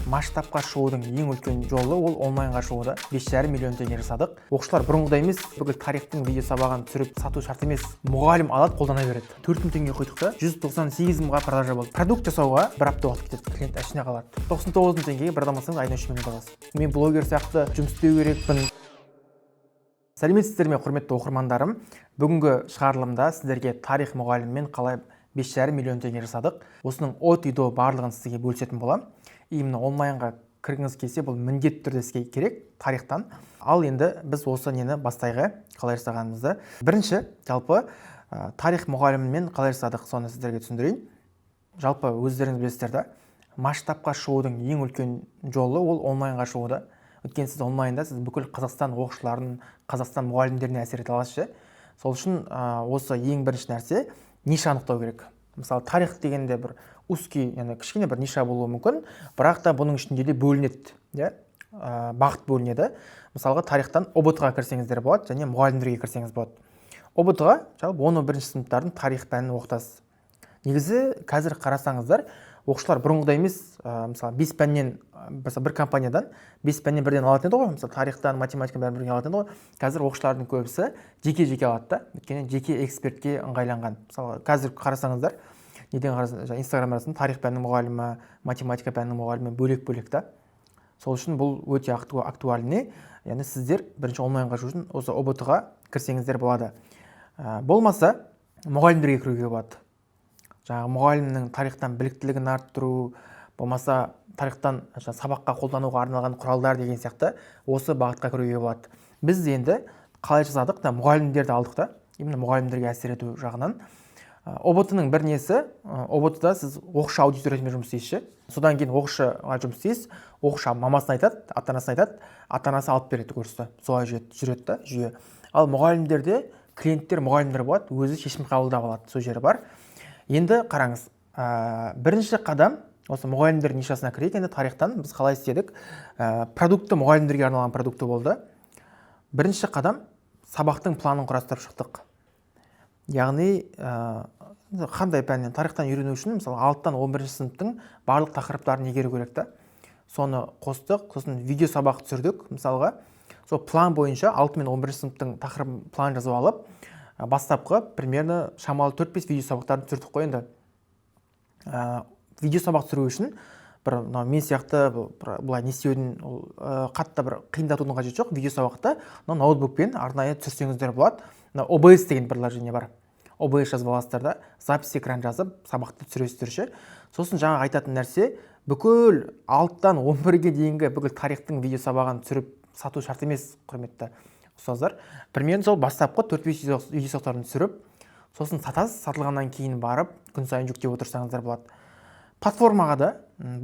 масштабқа шығудың ең үлкен жолы ол онлайнға шығуда. 5,5 миллион теңге жасадық. Оқушылар бұрынғыдай емес, бүкіл тарихтың видео сабағын түсіріп сату шарт емес. Мұғалім алады, қолдана береді. 4 мың теңге қойдық та 198 мыңға продажа болды. Продукт жасауға бір апта уақыт кетеді, клиент әшіне қалады. 99 мың теңгеге бір адам алсаңыз айына 3 миллион табасыз. Мен блогер сияқты жұмыс істеу керекпін. Сәлеметсіздер ме, құрметті оқырмандарым. Бүгінгі шығарылымда сіздерге тарих мұғалімімен қалай 5,5 миллион теңге жасадық. Осының от үйді барлығын сізге бөлісетін болам. Именно онлайнға кіргіңіз келсе, бұл міндетті түрде сізге керек тарихтан. Ал енді біз осы нені бастайғы қалай жасағанымызды. Бірінші, жалпы тарих мұғалімімен қалай жасадық, соны сіздерге түсіндірейін. Жалпы өздеріңіз білесіздер, масштабқа шығудың ең үлкен жолы ол онлайнға шығуда. Өйткені сіз онлайнда сіз бүкіл Қазақстан оқушыларын, Қазақстан мұғалімдеріне әсер ете аласыз. Сол үшін осы ең бірінші нәрсе ниша анықтау керек. Мысалы, тарих дегенде бір узкий, яғни кішкене бір ниша болуы мүмкін, бірақ та бұның ішінде де бөлінеді, бағыт бөлінеді. Мысалға, тарихтан ОБТ-ға кірсеңіздер болады, және мұғалімдерге кірсеңіз болады. ОБТ-ға жалпы 11-ші сыныптардың тарих пәнін оқытасыз. Негізі қазір қарасаңыздар, оқушылар бұрынғыдай емес, мысалы 5 пәннен, бір компаниядан 5 пәннен бірден алатын еді ғой, мысалы тарихтан, математикадан бірден алатын еді ғой. Қазір оқушылардың көбісі жеке-жеке алады да, өйткені жеке экспертке ыңғайланған. Мысалы қазір қарасаңыздар, неден қарасаңыздар, Инстаграм арасында тарих пәнінің мұғалімі, математика пәнінің мұғалімі бөлек-бөлек та. Сол үшін бұл өте актуальный. Яғни сіздер бірінші онлайнға шығу үшін осы ОБТ-ға кірсеңіздер болады. Болмаса мұғалімдерге кіруге болады. Жаңағы мұғалімнің тарихтан біліктілігін арттыру, болмаса тарихтан сабаққа қолдануға арналған құралдар деген сияқты осы бағытқа кіруге болады. Біз енді қалай жасадық та мұғалімдерді алдық та, именно мұғалімдерге әсер ету жағынан. ОБТ-ның бір несі, ОБТ-да сіз оқушы аудиториясымен жұмыс істейсіз. Содан кейін оқушыға жұмыс істейсіз, оқушы мамасын айтады, ата-анасын айтады, ата-анасы алып береді курсты. Солай жүреді да жүйе. Ал мұғалімдерде клиенттер мұғалімдер болады, өзі шешім қабылдап алады, сол жері бар. Енді қараңыз, бірінші қадам осы мұғалімдер нишасына кірейік. Енді тарихтан біз қалай істедік? Продукты мұғалімдерге арналған продукты болды. Бірінші қадам сабақтың планын құрастырып шықтық. Яғни қандай пәннен тарихтан үйрену үшін, мысалы 6-тан 11-ші сыныптың барлық тақырыптарын игеру керек та. Соны қостық, сосын видео сабақ түсірдік. Мысалға, сол план бойынша 6 мен 11-ші сыныптың тақырып план жазып алып, бастапқы примерно шамалы 4-5 видео сабақтарын түсірдік қой енді. Видео сабақ түсіру үшін мен сияқты бұлай не істеудің қатты бір қиындатудың қажеті жоқ. Видео сабақты ноутбукпен арнайы түсірсеңіздер болады. OBS деген приложение бар. OBS жазып аласыздар да, запись экран жазып, сабақты түсіресіздер. Сосын жаңа айтатын нәрсе, бүкіл 6-тан 11-ге дейінгі бүкіл тарихтың видео сабағын түсіріп сату шарт емес, құрметті ұстаздар. Примерно сол бастапқы 4-5 видео сабақтарын түсіріп, сосын сатасыз, сатылғаннан кейін барып, күн сайын жүктеп отырсаңыздар болады. Платформаға да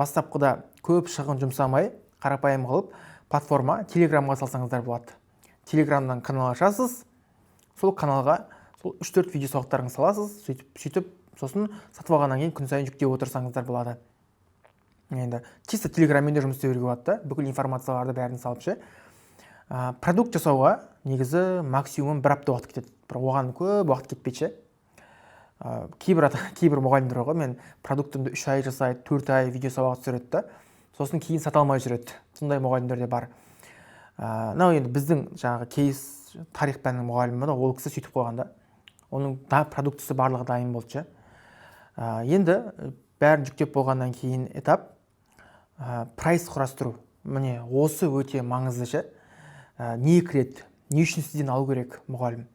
бастапқыда көп шығын жұмсамай, қарапайым қылып, платформа Телеграмға салсаңыздар болады. Телеграмнан канал ашасыз, сол каналға сол 3-4 видео сабақтарын саласыз, сөйтіп, сосын сатып алғаннан кейін күн сайын жүктеп отырсаңыздар болады. Енді чисто Телеграммен де жұмыс істеуге болады да, бүкіл информацияларды бәрін салып ше. Продукт жасауға негізі максимум бір апта уақыт кетеді. Оған көп уақыт кетпейді. Кейбір мұғалімдер ғой, мен продуктымды 3 ай жасайды, 4 ай видео сабақ түсіреді да, сосын кейін сата алмай жүреді. Сондай мұғалімдер де бар. Енді біздің жаңағы кейс тарих пәнінің мұғалімі да, ол кісі сөйтіп қойғанда, оның продуктысы барлығы дайын болды. Енді бәрін жүктеп болғаннан кейін этап прайс құрастыру. Міне осы өте маңызды. Не кіреді, не үшін сізден алу керек мұғалім?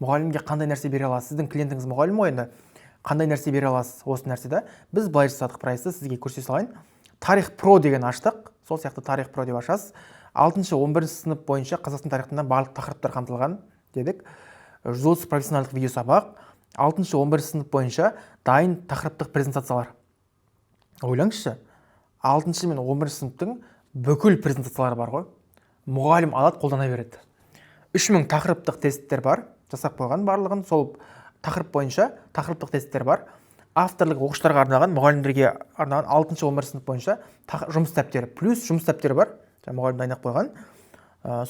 Мұғалімге қандай нәрсе бере аласыз? Сіздің клиентіңіз мұғалім ғой енді. Қандай нәрсе бере аласыз осы нәрседе? Біз былай жасадық прайсты, сізге көрсете салайын. Тарих Pro деген аштық. Сол сияқты Тарих Pro деп ашасыз. 6-11 сынып бойынша Қазақстан тарихында барлық тақырыптар қамтылған дедік. 130 профессионалдық видео сабақ. 6-11 сынып бойынша дайын тақырыптық презентациялар. Ойлаңызшы, 6 мен 11 сыныптың бүкіл презентациялары бар ғой. Мұғалім алады, қолдана береді. 3000 тақырыптық тесттер бар, жасап қойған барлығын. Сол тақырып бойынша тақырыптық тесттер бар. Авторлық оқушыларға арналған, мұғалімдерге арналған 6-11 сынып бойынша жұмыс кітаптері, плюс жұмыс кітаптері бар. Мұғалім дайындап қойған.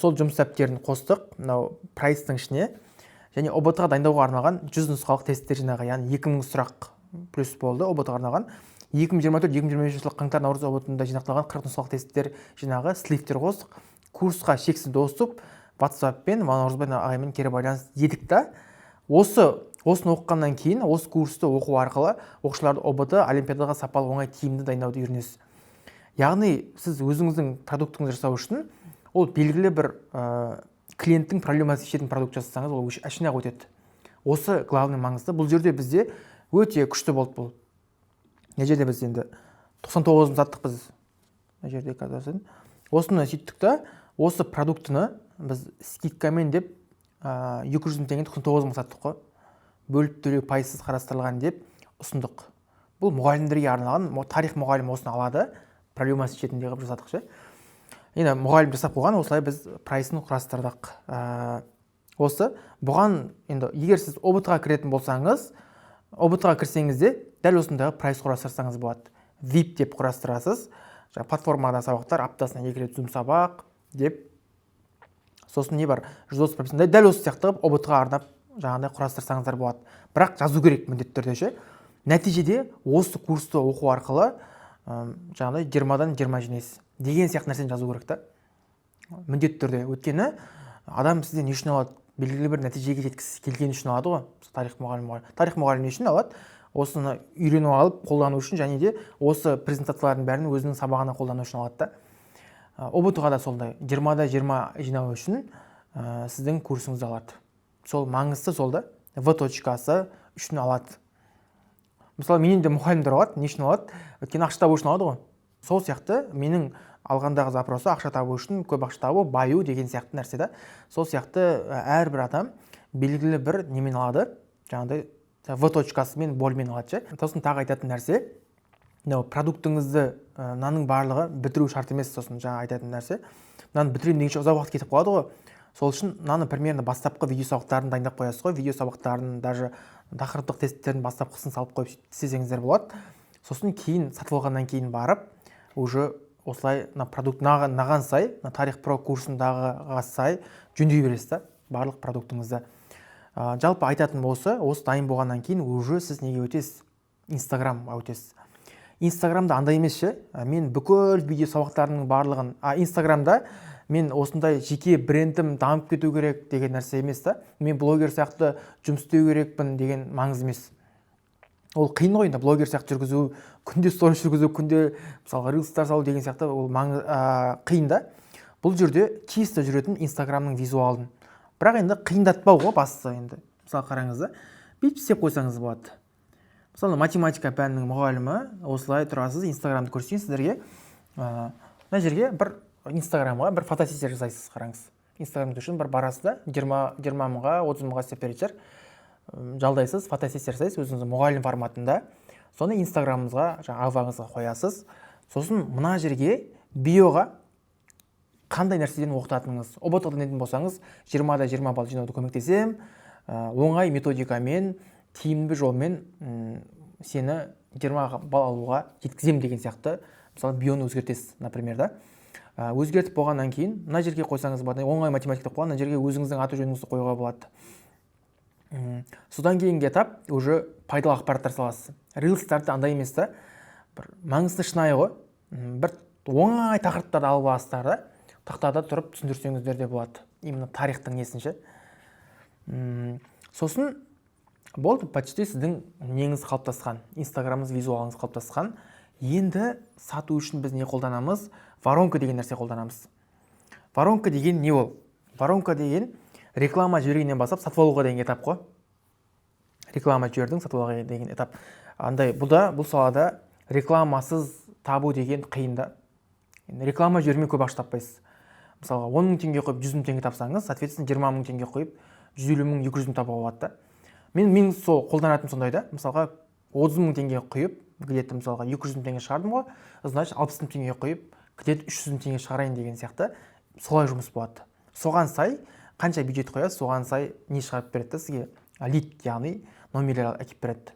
Сол жұмыс кітаптерін қостық, мынау прайстың ішіне. Және ОБТ-ға дайындауға арналған 100 нұсқалық тесттер жинағы, яғни 2000 сұрақ плюс болды ОБТ-ға арналған. 2024-2025 жылы қаңтар наурыз обытында жинақталған 40 нұсқалық тесттер жинағы сливтер қостық. Курсқа шексіз доступ WhatsApp-пен Наурызбай ағаймен кері байланыс едік та. Осыны оқығаннан кейін, осы курсты оқу арқылы оқушыларды ОБТ олимпиадаға сапалы оңай тиімді дайындауды үйренесіз. Яғни сіз өзіңіздің продуктыңызды жасау үшін ол белгілі бір клиенттің проблемасын шешетін продукт жасасаңыз, ол ашына өтеді. Осы главный маңызды. Бұл жерде бізде өте күшті болды бұл. Не жерде біз енді 99-ын саттық біз. Не жерде қазір. Осыны сөйттік та, осы продуктыны біз скидкамен деп 200 мың теңгені 99-ға саттық қой. Бөліп төлеу пайсыз қарастырылған деп ұсындық. Бұл мұғалімдерге арналған, тарих мұғалім осыны алады, проблемасы шетінде қылып жасадық ше. Енді мұғалім жасап қойған, осылай біз прайсын құрастырдық. Осы бұған енді егер сіз ОБТ-ға кіретін болсаңыз, ОБТ-ға кірсеңіз де дәл осындағы прайс құрастырсаңыз болады. VIP деп құрастырасыз. Платформада сабақтар аптасына 2 рет Zoom сабақ деп. Сосын не бар? 130%. Дәл осы сияқты ОБТ-ға арнап жаңағыдай құрастырсаңыздар болады. Бірақ жазу керек міндетті түрде ше. Нәтижеде осы курсты оқу арқылы жаңағыдай 20-дан 20 жинайсыз деген сияқты нәрсені жазу керек та. Міндетті түрде. Өйткені адам сізден не үшін алады? Белгілі бір нәтижеге жеткісі келген үшін алады ғой. Тарих мұғалімі не үшін алады? Осыны үйреніп алып қолдану үшін, және де осы презентациялардың бәрін өзінің сабағына қолдану үшін алады да. ОБТ-ға да солдай 20-да 20 жинау үшін сіздің курсыңызды алады. Сол маңызды сол да. В.сы үшін алады. Мысалы, менен де мұғалімдер алады. Не үшін алады? Өйткені ақша табу үшін алады ғой. Сол сияқты менің алғандағы запросы ақша табу үшін, көп ақша табу, баю деген сияқты нәрсе да. Сол сияқты әрбір адам белгілі бір немен алады. Жаңағыдай В.сымен болмен алады ше. Сосын тағы айтатын нәрсе, продуктыңызды мынаның барлығы бітіру шарт емес. Сосын жаңа айтатын нәрсе, мынаны бітірем дегенше ұзақ уақыт кетіп қалады ғой. Сол үшін мынаны примерно бастапқы видео сабақтарын дайындап қоясыз ғой. Видео сабақтарын, даже тақырыптық тесттердің бастапқысын салып қойып істесеңіздер болады. Сосын кейін сатып алғаннан кейін барып, уже осылай продукт наған сай, тарих про курсындағыға сай жөндей бересіз да барлық продуктыңызды. Жалпы айтатын болса, осы дайын болғаннан кейін уже сіз неге өтесіз? Инстаграмға өтесіз. Инстаграмда андай емес ше. Мен бүкіл видео сабақтарының барлығын, Инстаграмда мен осындай жеке брендім дамып кету керек деген нәрсе емес та. Мен блогер сияқты жұмыс істеу керекпін деген маңыз емес. Ол қиын ғой енді блогер сияқты жүргізу, күнде сторис жүргізу, күнде мысалға рилстар салу деген сияқты ол қиын да. Бұл жерде чисто жүретін Инстаграмның визуалын. Бірақ енді қиындатпау ғой бастысы енді. Мысалы қараңыз да, бүйтіп істеп қойсаңыз болады. Мысалы математика пәнінің мұғалімі осылай тұрасыз, Инстаграмды көрсетейін сіздерге. Мына жерге бір Инстаграмға бір фотосессия жасайсыз, қараңыз. Инстаграмды үшін бір барасыз да, 20 мыңға, 30 мыңға істеп береді шығар. Жалдайсыз, фотосессия жасайсыз өзіңіздің мұғалім форматында. Соны Инстаграмыңызға, аваңызға қоясыз. Сосын мына жерге биоға қандай нәрседен оқытатыныңыз. ОБТ-дан дейтін болсаңыз, 20-да 20 балл жинауды көмектесем, оңай методикамен, тиімді жолмен сені 20 балл алуға жеткізем деген сияқты. Мысалы, бионы өзгертесіз, например, да. Өзгертіп болғаннан кейін, мына жерге қойсаңыз болады, оңай математика қойған, мына жерге өзіңіздің аты жөніңізді қоюға болады. Содан кейінгі этап уже пайдалы ақпараттар саласыз. Рилстарды андай емес та, бір маңызды шынайы ғой. Бір оңай тақырыптарды алып аласыздар да, тақтада тұрып түсіндірсеңіздер де болады. Именно тарихтың несінше. Сосын болды, почти сіздің неңіз қалыптасқан, Инстаграмыңыз, визуалыңыз қалыптасқан. Енді сату үшін біз не қолданамыз? Воронка деген нәрсе қолданамыз. Воронка деген не ол? Воронка деген реклама жібергеннен бастап сатып алуға деген этап қой. Реклама жібердің, сатып алуға деген этап. Бұл салада рекламасыз табу деген қиын да. Реклама жібермей көп ақша таппайсыз. Мысалға 10 мың теңге қойып 100 мың теңге тапсаңыз, соответственно 20 мың теңге қойып 150 мың 200 мың табуға болады да. Мен сол қолданатым сондай да. Мысалға 30 мың теңге қойып, где-то мысалға 200 мың теңге шығардым ғой, значит 60 мың теңге қойып, где-то 300 мың теңге шығарайын деген сияқты солай жұмыс болады. Соған сай қанша бюджет қоясыз, соған сай не шығарып береді сізге? Лид, яғни номерлер әкеп береді.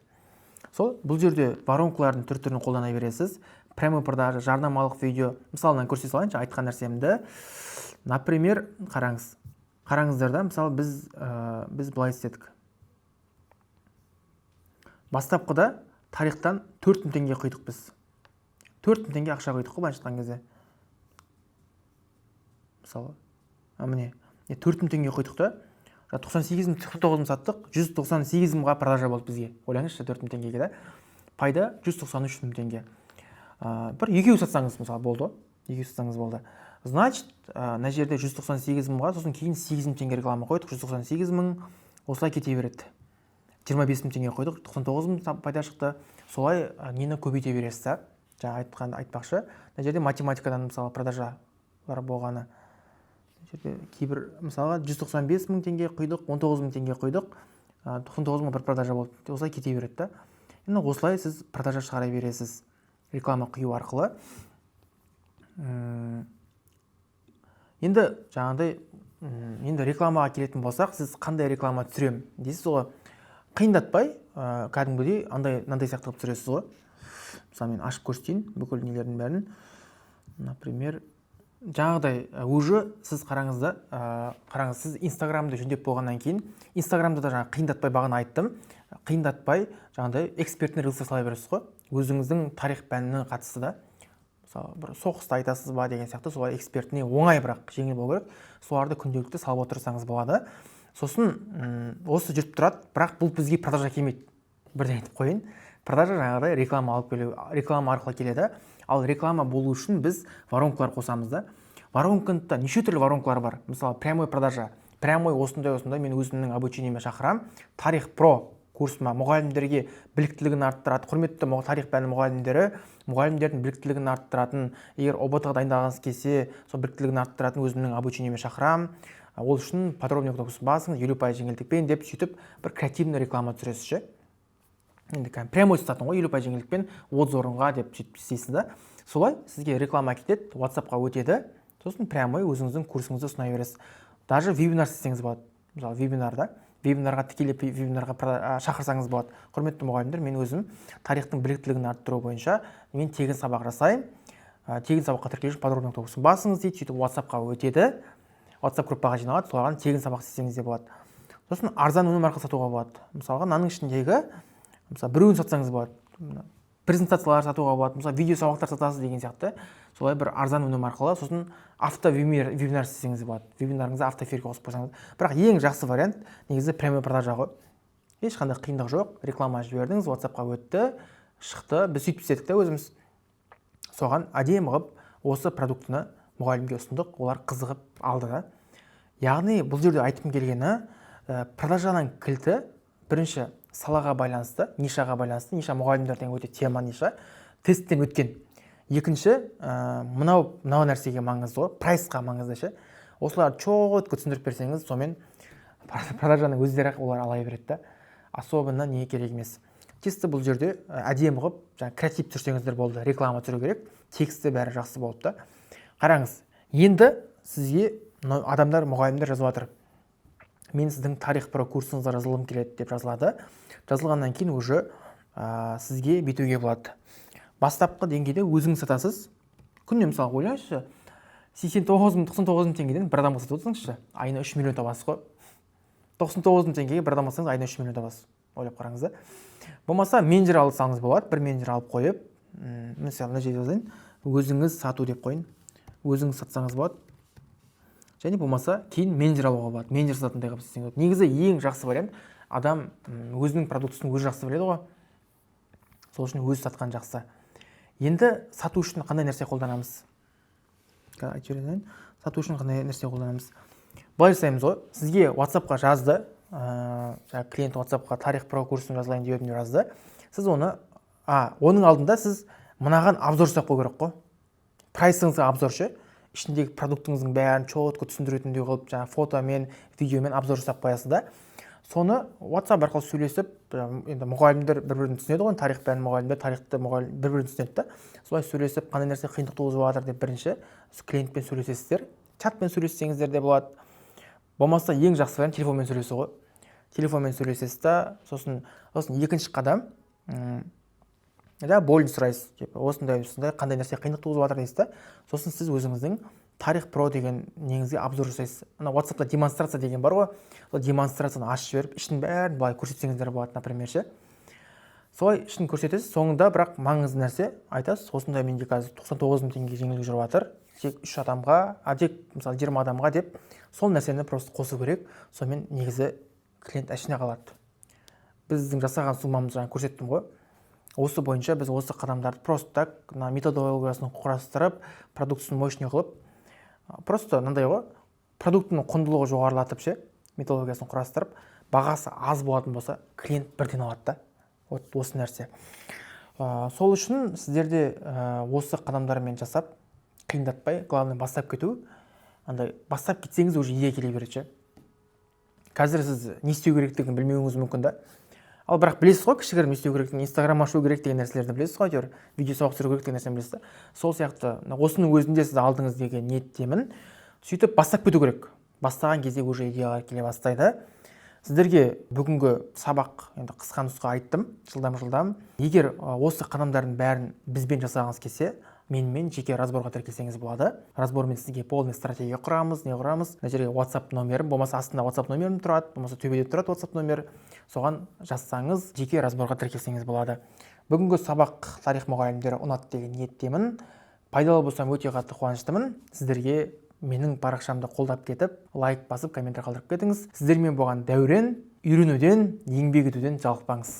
Сол бұл жерде воронкалардың түр-түрін қолдана бересіз. Прямой продажа, жарнамалық видео. Мысалынан көрсете салайыншы айтқан нәрсемді. Например, қараңыздар да, мысалы біз былай істедік. Бастапқыда тарихтан 4000 теңге құйдық біз. 4000 теңге ақша құйдық қой былайша айтқан кезде. Мысалы, міне 4000 теңге құйдық та, 98 мың 49 мың саттық, 198 мыңға продажа болды бізге. Ойлаңызшы 4000 теңгеге да. Пайда 193 мың теңге. Бір екеу сатсаңыз мысалы болды. Екеу сатсаңыз болды. Значит, мына жерде 198 мыңға, сосын кейін 8 мың теңге реклама қойдық, 198 мың осылай кете береді. 25 мың теңге қойдық, 99 мың пайда шықты. Солай нені көбейте бересіз та. Жаңа айтпақшы, мына жерде математикадан мысалы продажалар болғаны. Жерде кейбір мысалға 195 мың теңге құйдық, 19 мың теңге құйдық, 99 мың бір продажа болды. Осылай кете береді да. Енді осылай сіз продажа шығара бересіз реклама құю арқылы. Енді жаңағыдай, енді рекламаға келетін болсақ, сіз қандай реклама түсірем дейсіз ғой. Қиындатпай, кәдімгідей мынандай сияқты қылып түсіресіз ғой. Мысалы мен ашып көрсетейін бүкіл нелердің бәрін. Например, жаңағыдай уже сіз қараңыз, сіз Инстаграмды жөндеп болғаннан кейін, Инстаграмда да жаңа қиындатпай бағана айттым, қиындатпай жаңағыдай экспертный рилсы сала бересіз ғой. Өзіңіздің тарих пәніне қатысты да. Мысалы, бір соғысты айтасыз ба деген сияқты, солай экспертіне оңай, бірақ жеңіл болу керек. Соларды күнделікті салып отырсаңыз болады. Сосын осы жүріп тұрады, бірақ бұл бізге продажа келмейді. Бірден айтып қойын. Продажа жаңағыдай реклама арқылы келеді. Ал реклама болу үшін біз воронкалар қосамыз да. Воронкада неше түрлі воронкалар бар. Мысалы, прямой продажа. Прямой осындай мен өзімнің обучениеме шақырам. Тарих про курсыма мұғалімдерге біліктілігін арттырады. Құрметті тарих пәні мұғалімдердің біліктілігін арттыратын, егер ОБТ-ға дайындағыңыз келсе, сол біліктілігін арттыратын өзімнің обучениеме шақырам. Ол үшін подробный курс басыңыз 50% жеңілдікпен деп сөйтіп бір креативный реклама түсіресіз ше. Енді прямой сататын ғой, 50% жеңілдікпен 30 орынға деп сөйтіп істейсіз да. Солай сізге реклама кетеді, WhatsApp-қа өтеді, сосын прямой өзіңіздің курсыңызды ұсына бересіз. Даже вебинар істесеңіз болады. Мысалы, вебинарға тікелей вебинарға шақырсаңыз болады. Құрметті мұғалімдер, мен өзім тарихтың біліктілігін арттыру бойынша мен тегін сабақ жасаймын. Тегін сабаққа тіркелу үшін подробный курсын басыңыз дейді, сөйтіп WhatsApp-қа өтеді. WhatsApp группаға жиналады, соларға тегін сабақ істесеңіз де болады. Сосын арзан өнім арқылы сатуға болады. Мысалға, мынаның ішіндегі біреуін сатсаңыз болады. Презентациялар сатуға болады, мысалы видео сабақтар сатасыз деген сияқты. Солай бір арзан өнім арқылы, сосын вебинар істесеңіз болады. Вебинарыңызды автоэфирге қосып қойсаңыз. Бірақ ең жақсы вариант негізі прямой продажа ғой. Ешқандай қиындық жоқ. Реклама жібердіңіз, WhatsApp-қа өтті, шықты, біз сөйтіп істедік та өзіміз. Соған әдемі қылып осы продуктыны мұғалімге ұсындық, олар қызығып алды да. Яғни бұл жерде айтқым келгені, продажаның кілті бірінші салаға байланысты, нишаға байланысты, ниша мұғалімдерден өте тема ниша, тесттен өткен. Екінші, мынау нәрсеге маңызды ғой, прайсқа маңызды ше. Осыларды чотко түсіндіріп берсеңіз, сонымен продажаның өздері олар ала береді да. Особенно не керек емес. Тесті бұл жерде әдемі қылып, креатив түсірсеңіздер болды, реклама түсіру керек, тексті бәрі жақсы болып та. Қараңыз, енді сізге адамдар, мұғалімдер жазып жатыр. Мен сіздің тарих про курсыңызға жазылғым келеді деп жазылады. Жазылғаннан кейін уже сізге бетуге болады. Бастапқы деңгейде өзіңіз сатасыз. Күнде мысалы ойлаңызшы, 99 мың теңгеден бір адамға сатып отырсаңызшы, айына 3 миллион табасыз ғой. 99 мың теңгеге бір адам алсаңыз, айына 3 миллион табасыз. Ойлап қараңыз да. Болмаса менеджер алсаңыз болады, бір менеджер алып қойып, мысалы мына жерде жазайын, өзіңіз сату деп қойын. Өзіңіз сатсаңыз болады. Және болмаса кейін менеджер алуға болады. Менеджер сататындай қылып істесеңіз болады. Негізі ең жақсы вариант, адам өзінің продуктысын өзі жақсы біледі ғой. Сол үшін өзі сатқан жақсы. Енді сату үшін қандай нәрсе қолданамыз? Сату үшін қандай нәрсе қолданамыз? Былай жасаймыз ғой. Сізге WhatsApp-қа жазды, клиент WhatsApp-қа тарих про курсын жазылайын деп жазды. Сіз оны, оның алдында сіз мынаған обзор жасап қою керек қой. Прайсыңызға обзор ше. Ішіндегі продуктыңыздың бәрін чотко түсіндіретіндей қылып, фотомен, видеомен обзор жасап қоясыз да. Соны WhatsApp арқылы сөйлесіп, енді мұғалімдер бір-бірін түсінеді ғой, тарих пән мұғалімдер, тарихты мұғалім бір-бірін түсінеді да. Солай сөйлесіп, қандай нәрсе қиындық туғызып жатыр деп бірінші клиентпен сөйлесесіздер. Чатпен сөйлессеңіздер де болады. Болмаса ең жақсы вариант телефонмен сөйлесу ғой. Телефонмен сөйлесесіз да, сосын екінші қадам болын сұрайсыз. Осындай қандай нәрсе қиындық туғызып жатыр дейсіз да. Сосын сіз өзіңіздің тарих про деген негізге обзор жасайсыз. Ана WhatsApp-та демонстрация деген бар ғой. Сол демонстрацияны ашып жіберіп, ішін бәрін былай көрсетсеңіздер болады, например ше. солай ішін көрсетесіз. Соңында бірақ маңызды нәрсе айтасыз, осындай менде қазір 99 мың теңге жеңілдік жүріп жатыр, тек 3 адамға, тек мысалы 20 адамға деп, сол нәрсені просто қосу керек. Сонымен негізі клиент әшіне қалады. Біздің жасаған суммамызды жаңа көрсеттім ғой. Осы бойынша біз осы қадамдарды просто так методологиясын құрастырып, продуктысын мощный қылып, просто мынандай ғой, продуктының құндылығы жоғарылатып методологиясын құрастырып, бағасы аз болатын болса, клиент бірден алады да. Вот осы нәрсе. Сол үшін сіздерде осы қадамдармен жасап, қиындатпай, главное бастап кету. Андай бастап кетсеңіз уже идея келе береді. Қазір сіз не істеу керектігін білмеуіңіз мүмкін да. Ал бірақ білесіз ғой, кішігірім не істеу керектігін, Инстаграм ашу керек деген нәрселерді білесіз ғой, әйтеуір видео сабақ түсіру керек деген нәрсені білесіз. Сол сияқты осының өзінде сіз алдыңыз деген ниеттемін. Сөйтіп бастап кету керек. Бастаған кезде уже идеялар келе бастайды. Сіздерге бүгінгі сабақ енді қысқа нұсқа айттым, жылдам. Егер осы қадамдардың бәрін бізбен жасағыңыз келсе, менімен жеке разборға тіркелсеңіз болады. Разбормен сізге полный стратегия құрамыз, не құрамыз. Мына жерге WhatsApp номерім, болмаса астында WhatsApp номерім тұрады, болмаса төбеде тұрады WhatsApp номер. Соған жазсаңыз, жеке разборға тіркелсеңіз болады. Бүгінгі сабақ тарих мұғалімдері ұнады деген ниеттемін. Пайдалы болсам өте қатты қуаныштымын. Сіздерге менің парақшамды қолдап кетіп, лайк басып, комментарий қалдырып кетіңіз. Сіздермен болған дәурен, үйренуден, еңбек етуден жалықпаңыз.